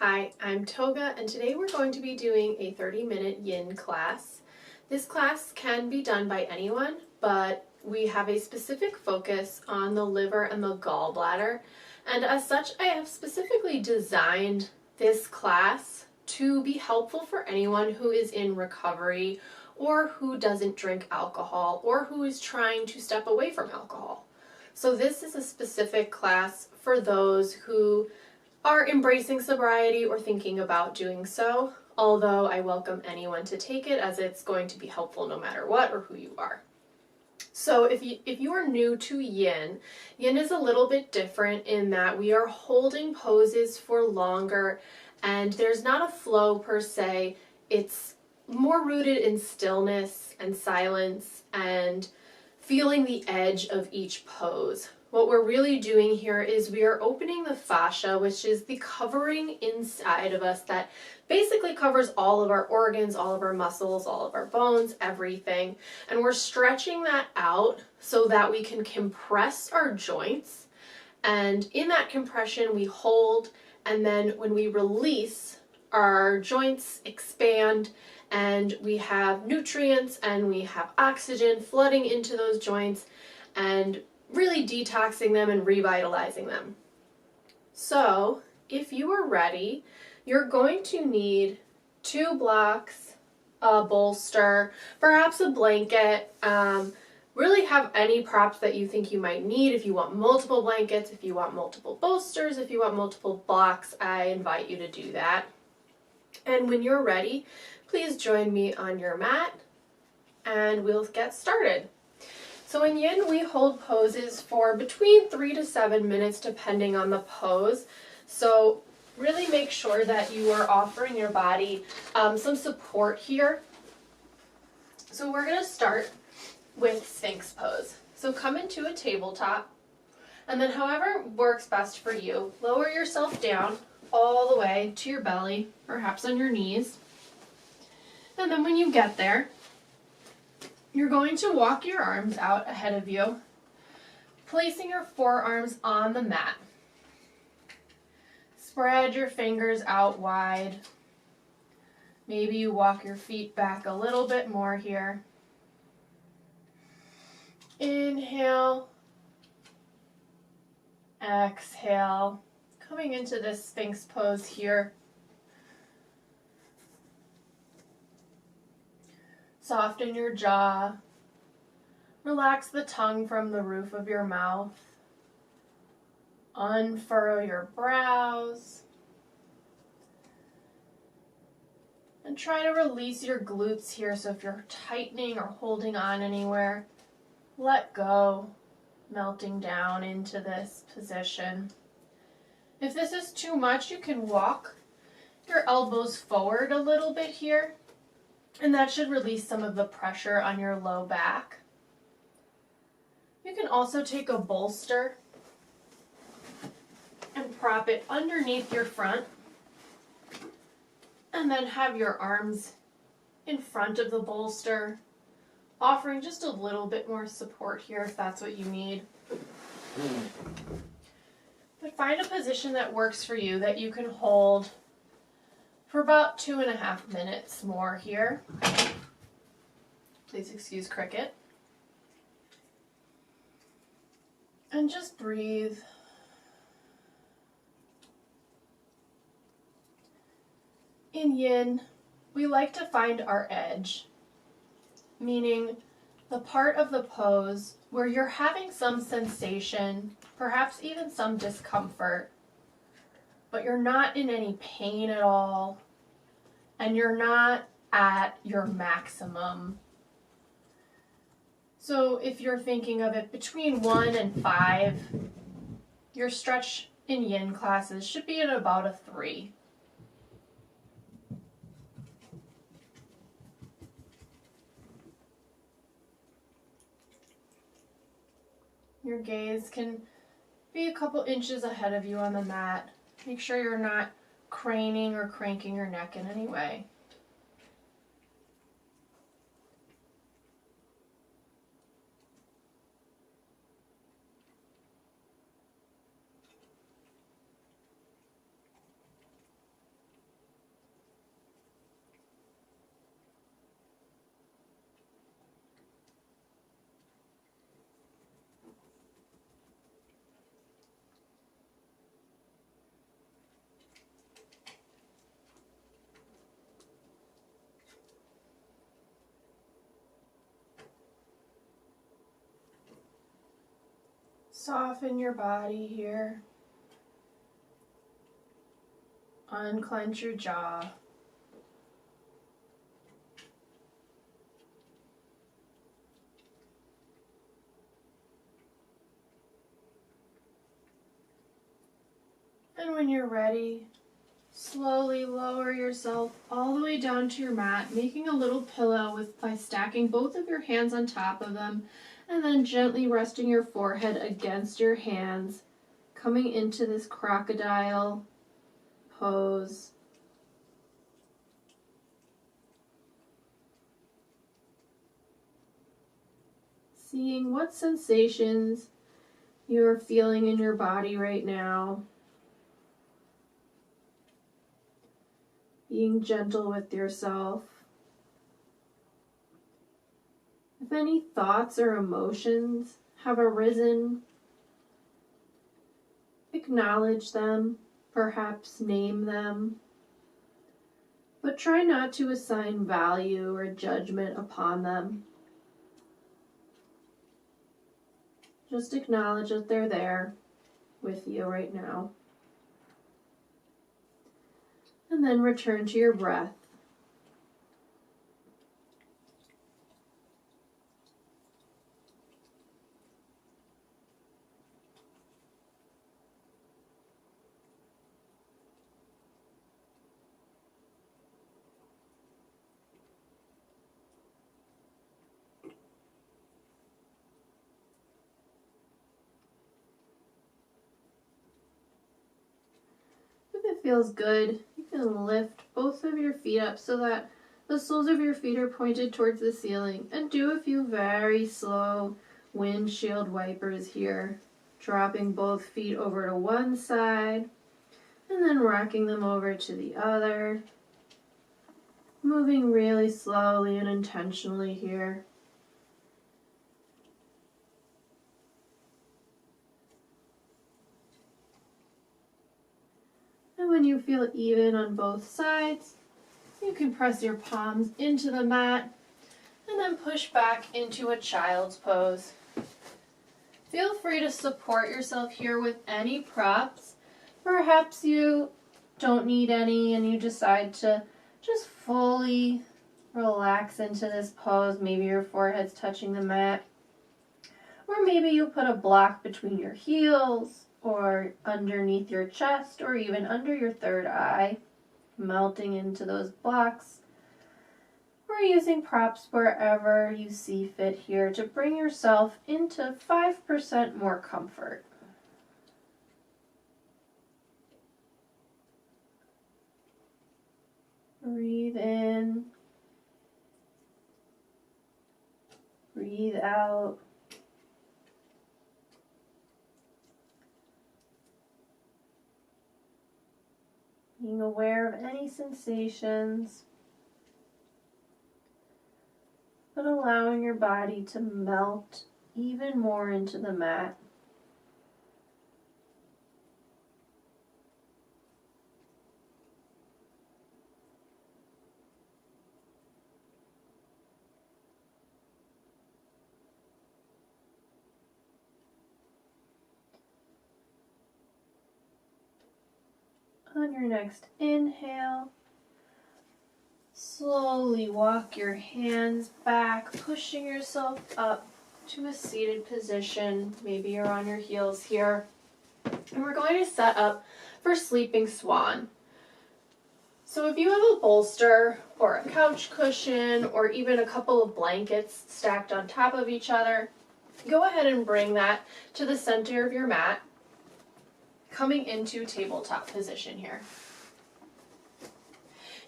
Hi, I'm Toga, and today we're going to be doing a 30-minute yin class. This class can be done by anyone, but we have a specific focus on the liver and the gallbladder, and as such I have specifically designed this class to be helpful for anyone who is in recovery or who doesn't drink alcohol or who is trying to step away from alcohol. So this is a specific class for those who are embracing sobriety or thinking about doing so, although I welcome anyone to take it as it's going to be helpful no matter what or who you are. So if you are new to yin is a little bit different in that we are holding poses for longer and there's not a flow per se. It's more rooted in stillness and silence and feeling the edge of each pose. What we're really doing here is we are opening the fascia, which is the covering inside of us that basically covers all of our organs, all of our muscles, all of our bones, everything. And we're stretching that out so that we can compress our joints. And in that compression, we hold, and then when we release, our joints expand and we have nutrients and we have oxygen flooding into those joints and really detoxing them and revitalizing them. So if you are ready, you're going to need 2 blocks, a bolster, perhaps a blanket. Really have any props that you think you might need. If you want multiple blankets, if you want multiple bolsters, if you want multiple blocks, I invite you to do that. And when you're ready, please join me on your mat and we'll get started. So in yin, we hold poses for between 3 to 7 minutes depending on the pose. So really make sure that you are offering your body some support here. So we're going to start with Sphinx pose. So come into a tabletop and then however works best for you, lower yourself down all the way to your belly, perhaps on your knees. And then when you get there, you're going to walk your arms out ahead of you, placing your forearms on the mat. Spread your fingers out wide. Maybe you walk your feet back a little bit more here. Inhale. Exhale. Coming into this Sphinx pose here. Soften your jaw. Relax the tongue from the roof of your mouth. Unfurrow your brows. And try to release your glutes here. So if you're tightening or holding on anywhere, let go, melting down into this position. If this is too much, you can walk your elbows forward a little bit here. And that should release some of the pressure on your low back. You can also take a bolster and prop it underneath your front. And then have your arms in front of the bolster, offering just a little bit more support here if that's what you need. But find a position that works for you that you can hold for about 2.5 minutes more here. Please excuse cricket. And just breathe. In yin, we like to find our edge, meaning the part of the pose where you're having some sensation, perhaps even some discomfort, but you're not in any pain at all, and you're not at your maximum. So if you're thinking of it between 1 and 5, your stretch in yin classes should be at about a 3. Your gaze can be a couple inches ahead of you on the mat. Make sure you're not craning or cranking your neck in any way. Soften your body here. Unclench your jaw. And when you're ready, slowly lower yourself all the way down to your mat, making a little pillow by stacking both of your hands on top of them, and then gently resting your forehead against your hands, coming into this crocodile pose. Seeing what sensations you're feeling in your body right now. Being gentle with yourself. If any thoughts or emotions have arisen, acknowledge them, perhaps name them, but try not to assign value or judgment upon them. Just acknowledge that they're there with you right now. And then return to your breath. If it feels good, you can lift both of your feet up so that the soles of your feet are pointed towards the ceiling, and do a few very slow windshield wipers here, dropping both feet over to one side and then rocking them over to the other, moving really slowly and intentionally here. And when you feel even on both sides, you can press your palms into the mat and then push back into a child's pose. Feel free to support yourself here with any props. Perhaps you don't need any and you decide to just fully relax into this pose. Maybe your forehead's touching the mat. Or maybe you put a block between your heels or underneath your chest or even under your third eye, melting into those blocks. Or using props wherever you see fit here to bring yourself into 5% more comfort. Breathe in. Breathe out. Being aware of any sensations, but allowing your body to melt even more into the mat. On your next inhale, slowly walk your hands back, pushing yourself up to a seated position. Maybe you're on your heels here. And we're going to set up for sleeping swan. So if you have a bolster or a couch cushion or even a couple of blankets stacked on top of each other, go ahead and bring that to the center of your mat, coming into tabletop position here.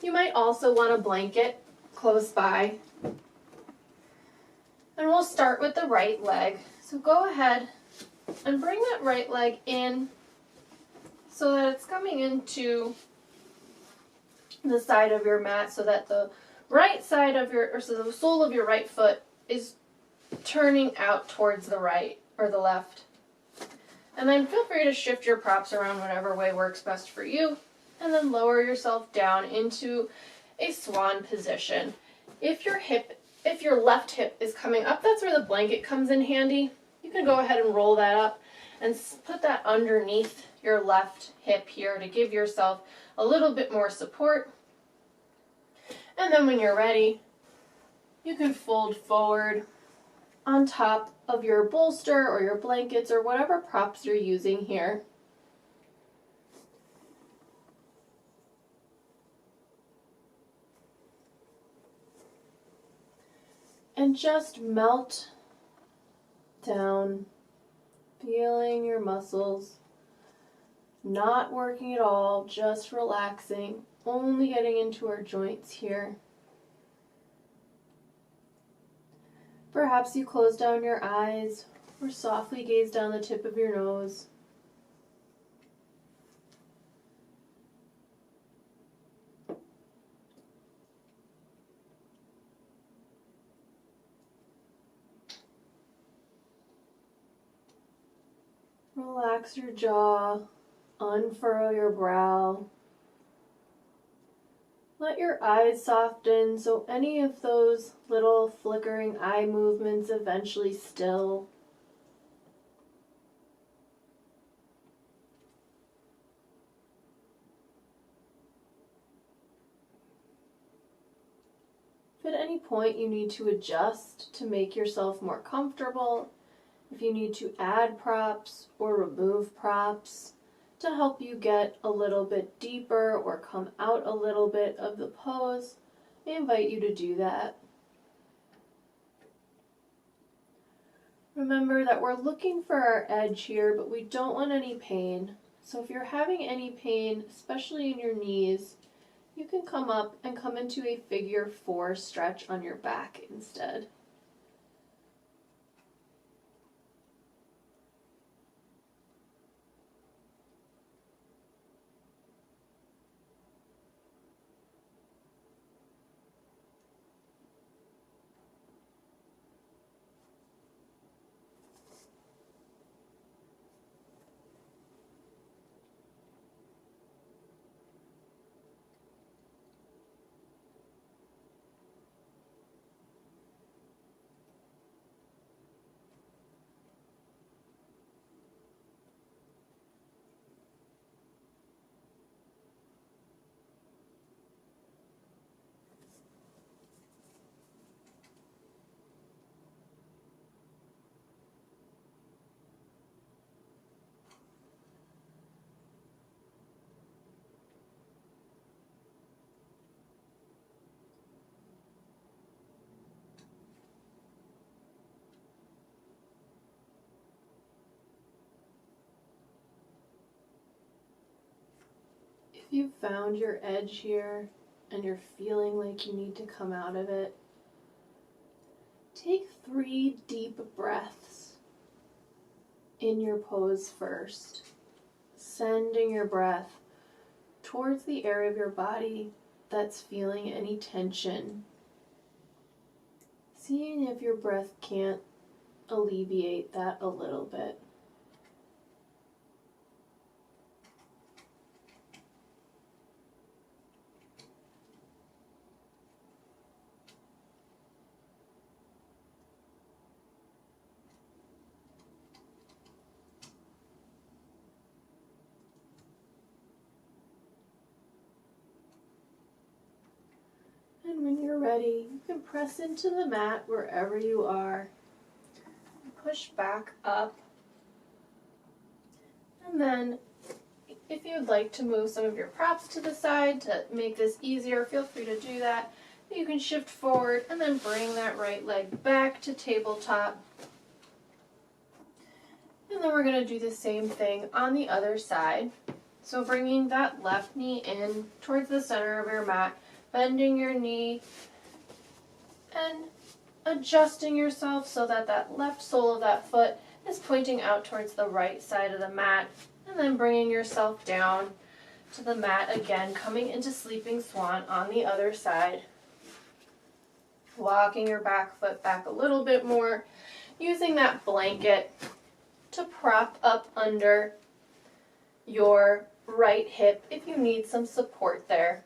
You might also want a blanket close by. And we'll start with the right leg. So go ahead and bring that right leg in so that it's coming into the side of your mat, so that the right side of so the sole of your right foot is turning out towards the right or the left. And then feel free to shift your props around whatever way works best for you. And then lower yourself down into a swan position. If your left hip is coming up, that's where the blanket comes in handy. You can go ahead and roll that up and put that underneath your left hip here to give yourself a little bit more support. And then when you're ready, you can fold forward on top of your bolster or your blankets or whatever props you're using here. And just melt down, feeling your muscles, not working at all, just relaxing, only getting into our joints here. Perhaps you close down your eyes or softly gaze down the tip of your nose. Relax your jaw, unfurrow your brow. Let your eyes soften so any of those little flickering eye movements eventually still. If at any point you need to adjust to make yourself more comfortable, if you need to add props or remove props to help you get a little bit deeper or come out a little bit of the pose, I invite you to do that. Remember that we're looking for our edge here, but we don't want any pain. So if you're having any pain, especially in your knees, you can come up and come into a figure 4 stretch on your back instead. If you've found your edge here and you're feeling like you need to come out of it, take 3 deep breaths in your pose first, sending your breath towards the area of your body that's feeling any tension. Seeing if your breath can't alleviate that a little bit. And when you're ready, you can press into the mat wherever you are. Push back up. And then, if you'd like to move some of your props to the side to make this easier, feel free to do that. You can shift forward and then bring that right leg back to tabletop. And then we're going to do the same thing on the other side. So bringing that left knee in towards the center of your mat, bending your knee and adjusting yourself so that that left sole of that foot is pointing out towards the right side of the mat, and then bringing yourself down to the mat again, coming into sleeping swan on the other side. Walking your back foot back a little bit more, using that blanket to prop up under your right hip if you need some support there.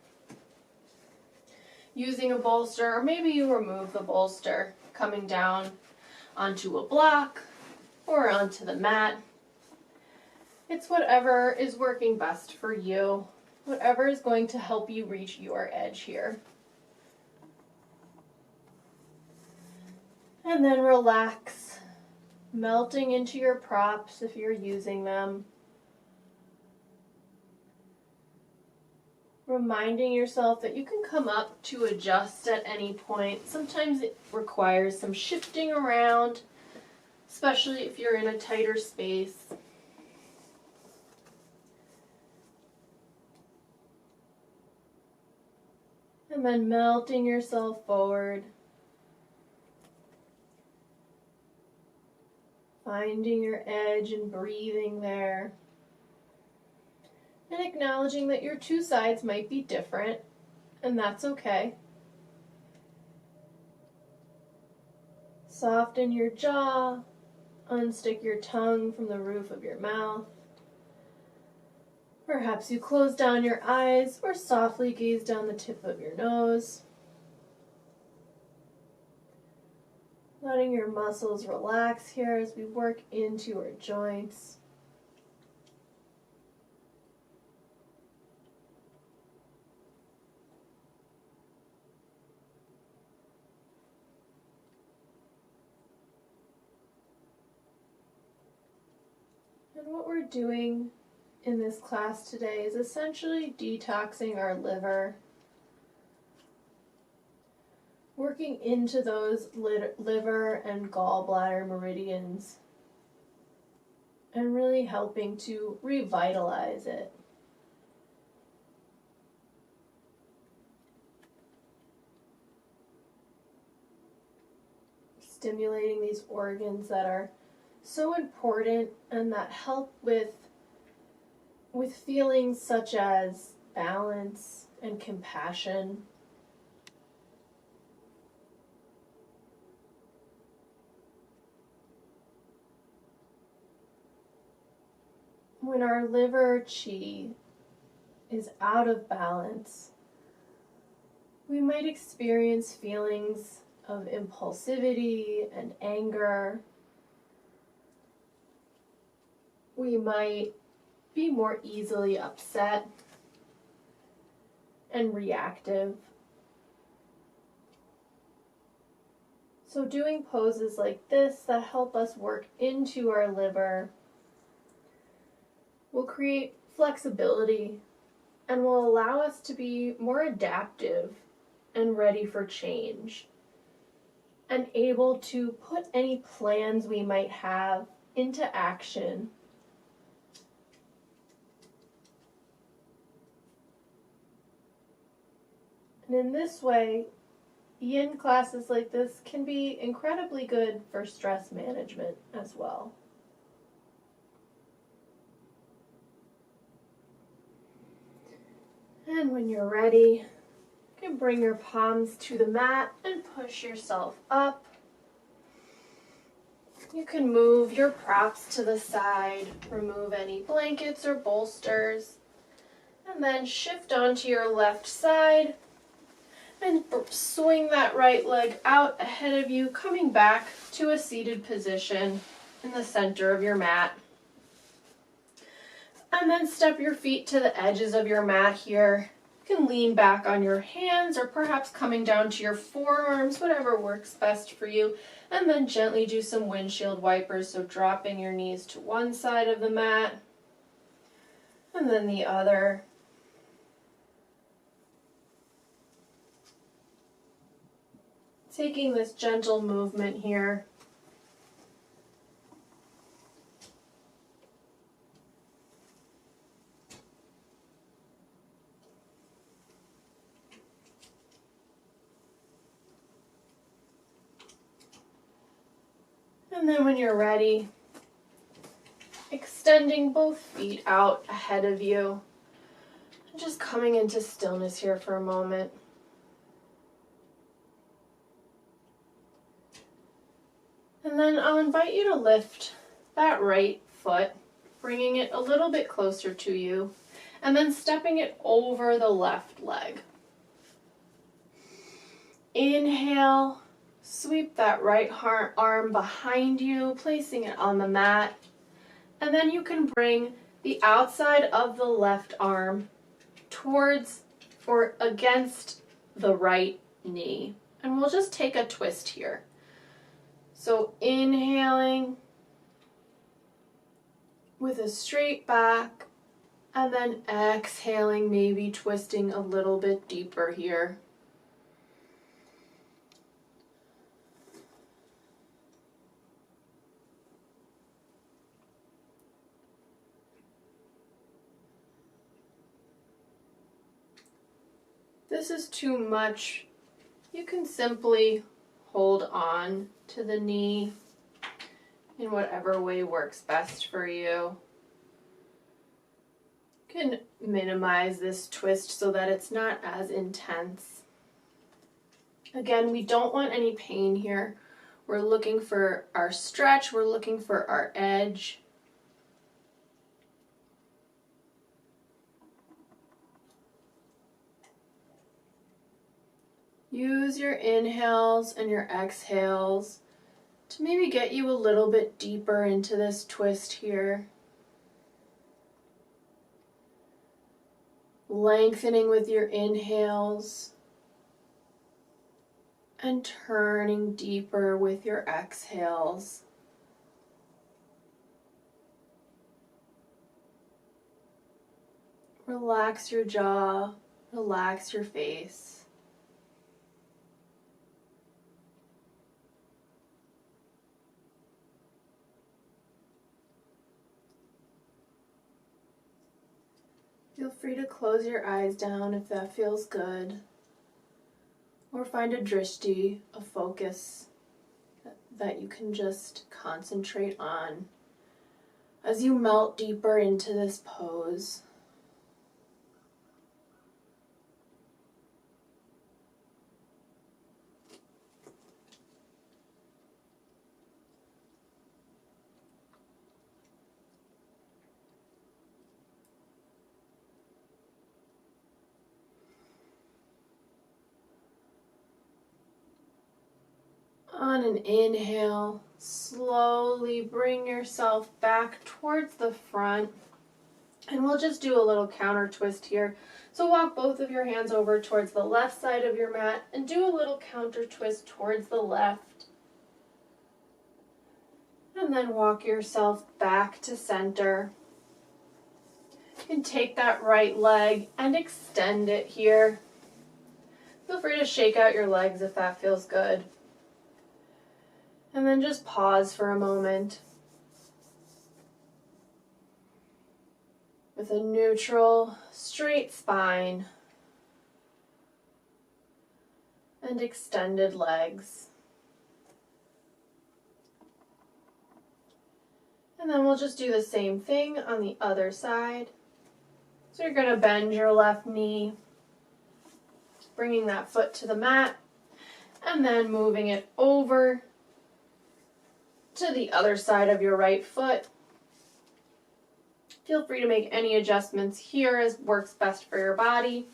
Using a bolster, or maybe you remove the bolster, coming down onto a block or onto the mat. It's whatever is working best for you, whatever is going to help you reach your edge here. And then relax, melting into your props if you're using them. Reminding yourself that you can come up to adjust at any point. Sometimes it requires some shifting around, especially if you're in a tighter space. And then melting yourself forward. Finding your edge and breathing there. And acknowledging that your two sides might be different, and that's okay. Soften your jaw, unstick your tongue from the roof of your mouth. Perhaps you close down your eyes or softly gaze down the tip of your nose. Letting your muscles relax here as we work into our joints. And what we're doing in this class today is essentially detoxing our liver, working into those liver and gallbladder meridians, and really helping to revitalize it. Stimulating these organs that are so important and that help with feelings such as balance and compassion. When our liver chi is out of balance, we might experience feelings of impulsivity and anger. We might be more easily upset and reactive. So doing poses like this that help us work into our liver will create flexibility and will allow us to be more adaptive and ready for change, and able to put any plans we might have into action. And in this way, yin classes like this can be incredibly good for stress management as well. And when you're ready, you can bring your palms to the mat and push yourself up. You can move your props to the side, remove any blankets or bolsters, and then shift onto your left side and swing that right leg out ahead of you, coming back to a seated position in the center of your mat. And then step your feet to the edges of your mat here. You can lean back on your hands or perhaps coming down to your forearms, whatever works best for you. And then gently do some windshield wipers, so dropping your knees to one side of the mat and then the other. Taking this gentle movement here. And then when you're ready, extending both feet out ahead of you, and just coming into stillness here for a moment. And then I'll invite you to lift that right foot, bringing it a little bit closer to you, and then stepping it over the left leg. Inhale, sweep that right arm behind you, placing it on the mat, and then you can bring the outside of the left arm towards or against the right knee. And we'll just take a twist here. So inhaling with a straight back, and then exhaling, maybe twisting a little bit deeper here. This is too much. You can simply hold on to the knee in whatever way works best for you. You can minimize this twist so that it's not as intense. Again, we don't want any pain here. We're looking for our stretch, we're looking for our edge. Use your inhales and your exhales to maybe get you a little bit deeper into this twist here. Lengthening with your inhales and turning deeper with your exhales. Relax your jaw, relax your face. Feel free to close your eyes down if that feels good, or find a drishti, a focus that you can just concentrate on as you melt deeper into this pose. On an inhale, slowly bring yourself back towards the front. And we'll just do a little counter twist here. So walk both of your hands over towards the left side of your mat and do a little counter twist towards the left. And then walk yourself back to center. You can take that right leg and extend it here. Feel free to shake out your legs if that feels good. And then just pause for a moment. With a neutral, straight spine and extended legs. And then we'll just do the same thing on the other side. So you're going to bend your left knee, bringing that foot to the mat, and then moving it over to the other side of your right foot. Feel free to make any adjustments here as works best for your body.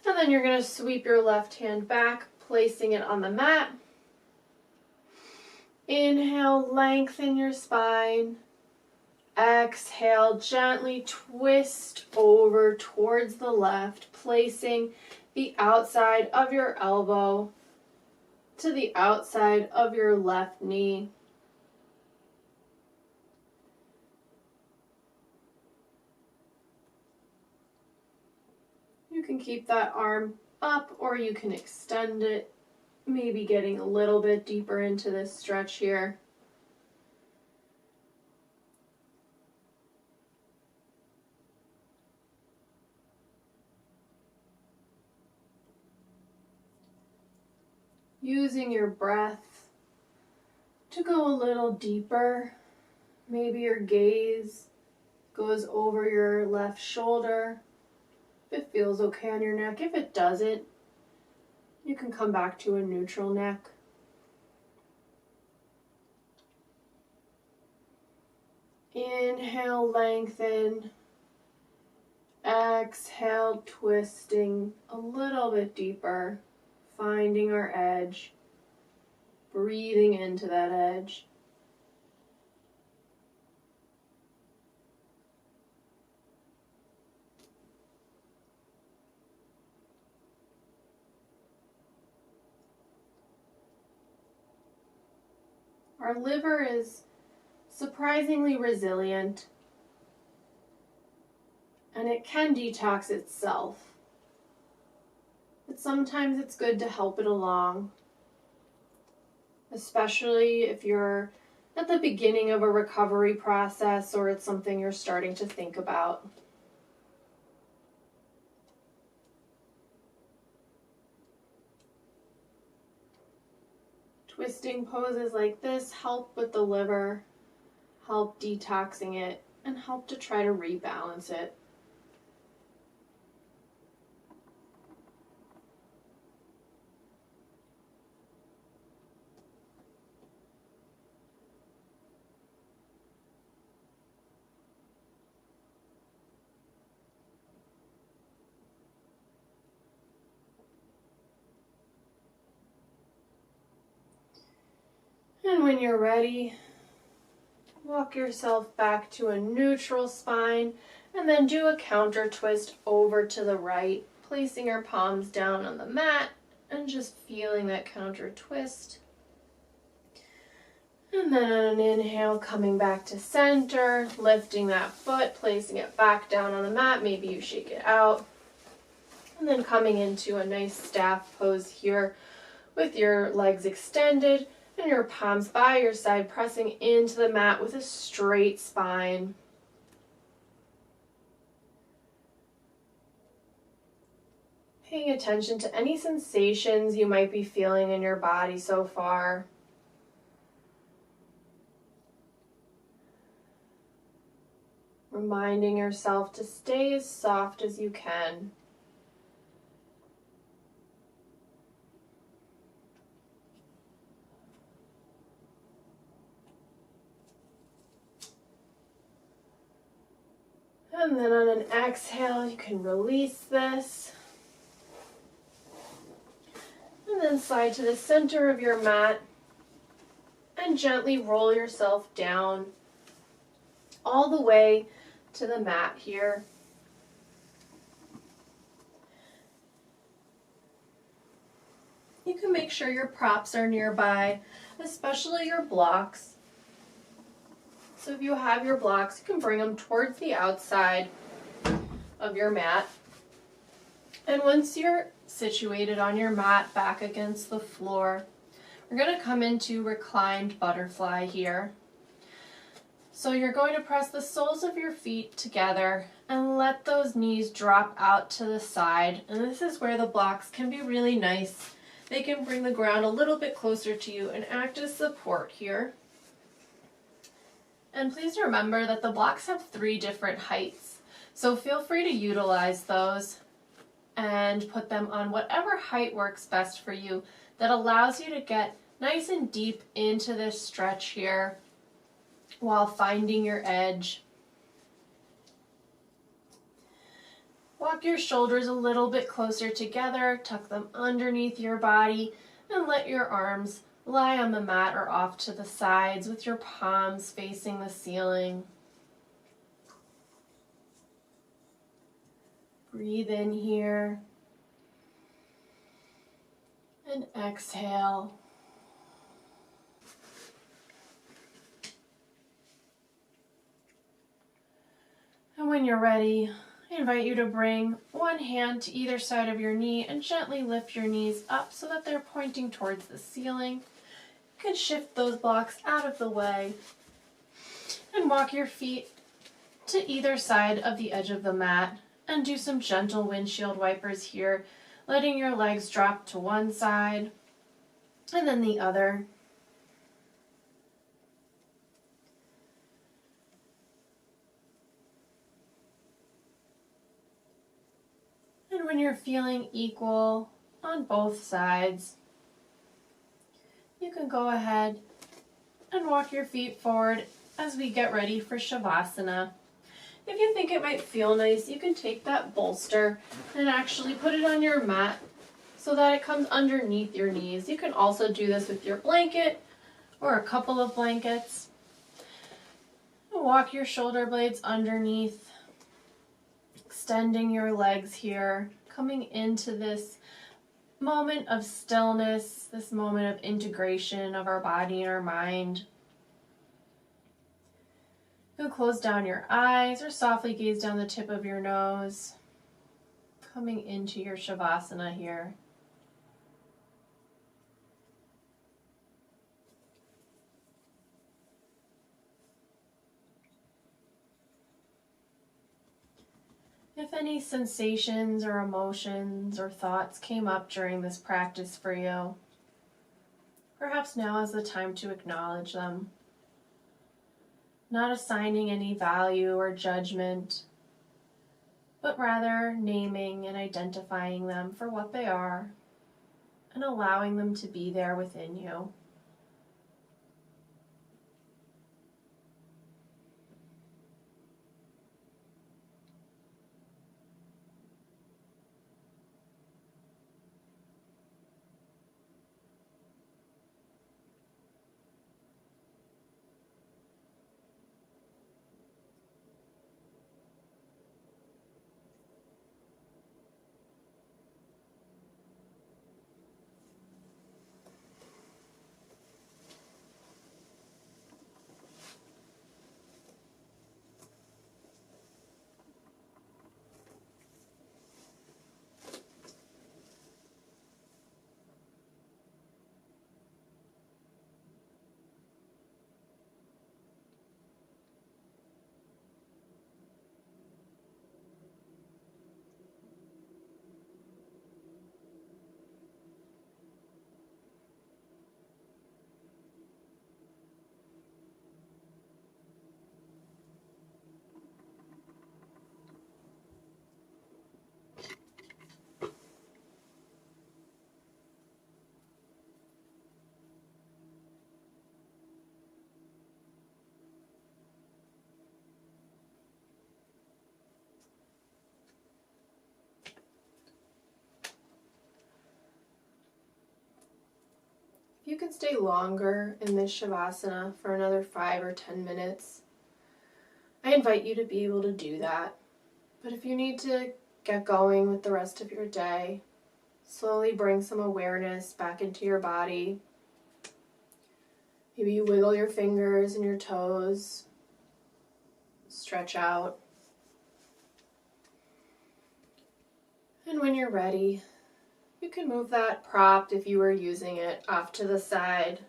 And then you're going to sweep your left hand back, placing it on the mat. Inhale, lengthen your spine. Exhale, gently twist over towards the left, placing the outside of your elbow to the outside of your left knee. You can keep that arm up or you can extend it, maybe getting a little bit deeper into this stretch here. Using your breath to go a little deeper. Maybe your gaze goes over your left shoulder. If it feels okay on your neck. If it doesn't, you can come back to a neutral neck. Inhale, lengthen. Exhale, twisting a little bit deeper, finding our edge, breathing into that edge. Our liver is surprisingly resilient, and it can detox itself. But sometimes it's good to help it along, especially if you're at the beginning of a recovery process or it's something you're starting to think about. Twisting poses like this help with the liver, help detoxing it, and help to try to rebalance it. And when you're ready, walk yourself back to a neutral spine and then do a counter twist over to the right, placing your palms down on the mat and just feeling that counter twist. And then on an inhale, coming back to center, lifting that foot, placing it back down on the mat. Maybe you shake it out. And then coming into a nice staff pose here with your legs extended and your palms by your side, pressing into the mat with a straight spine. Paying attention to any sensations you might be feeling in your body so far. Reminding yourself to stay as soft as you can. And then on an exhale, you can release this. And then slide to the center of your mat and gently roll yourself down all the way to the mat here. You can make sure your props are nearby, especially your blocks. So if you have your blocks, you can bring them towards the outside of your mat. And once you're situated on your mat back against the floor, we're going to come into reclined butterfly here. So you're going to press the soles of your feet together and let those knees drop out to the side. And this is where the blocks can be really nice. They can bring the ground a little bit closer to you and act as support here. And please remember that the blocks have 3 different heights. So feel free to utilize those and put them on whatever height works best for you that allows you to get nice and deep into this stretch here while finding your edge. Walk your shoulders a little bit closer together, tuck them underneath your body, and let your arms lie on the mat or off to the sides with your palms facing the ceiling. Breathe in here and exhale. And when you're ready, I invite you to bring one hand to either side of your knee and gently lift your knees up so that they're pointing towards the ceiling. You can shift those blocks out of the way and walk your feet to either side of the edge of the mat and do some gentle windshield wipers here, letting your legs drop to one side and then the other. And when you're feeling equal on both sides, you can go ahead and walk your feet forward as we get ready for Shavasana. If you think it might feel nice, you can take that bolster and actually put it on your mat so that it comes underneath your knees. You can also do this with your blanket or a couple of blankets. Walk your shoulder blades underneath, extending your legs here, coming into this moment of stillness, this moment of integration of our body and our mind. You'll close down your eyes or softly gaze down the tip of your nose, coming into your Shavasana here. If any sensations or emotions or thoughts came up during this practice for you, perhaps now is the time to acknowledge them, not assigning any value or judgment, but rather naming and identifying them for what they are and allowing them to be there within you. If you can stay longer in this Shavasana for another 5 or 10 minutes, I invite you to be able to do that. But if you need to get going with the rest of your day, slowly bring some awareness back into your body. Maybe you wiggle your fingers and your toes, stretch out. And when you're ready, you can move that prop, if you were using it, off to the side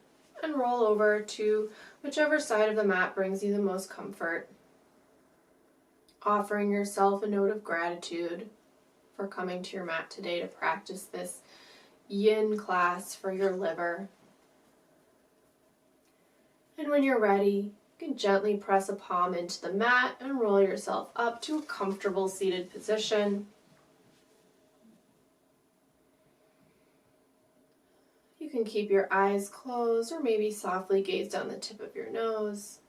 and roll over to whichever side of the mat brings you the most comfort, offering yourself a note of gratitude for coming to your mat today to practice this yin class for your liver. And when you're ready, you can gently press a palm into the mat and roll yourself up to a comfortable seated position. You can keep your eyes closed or maybe softly gaze down the tip of your nose.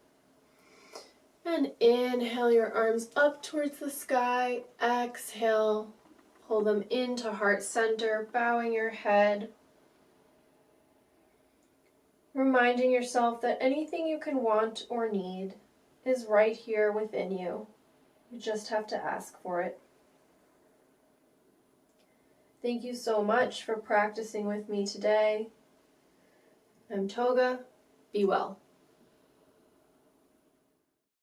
And inhale your arms up towards the sky. Exhale, pull them into heart center, bowing your head. Reminding yourself that anything you can want or need is right here within you. You just have to ask for it. Thank you so much for practicing with me today. I'm Toga. Be well.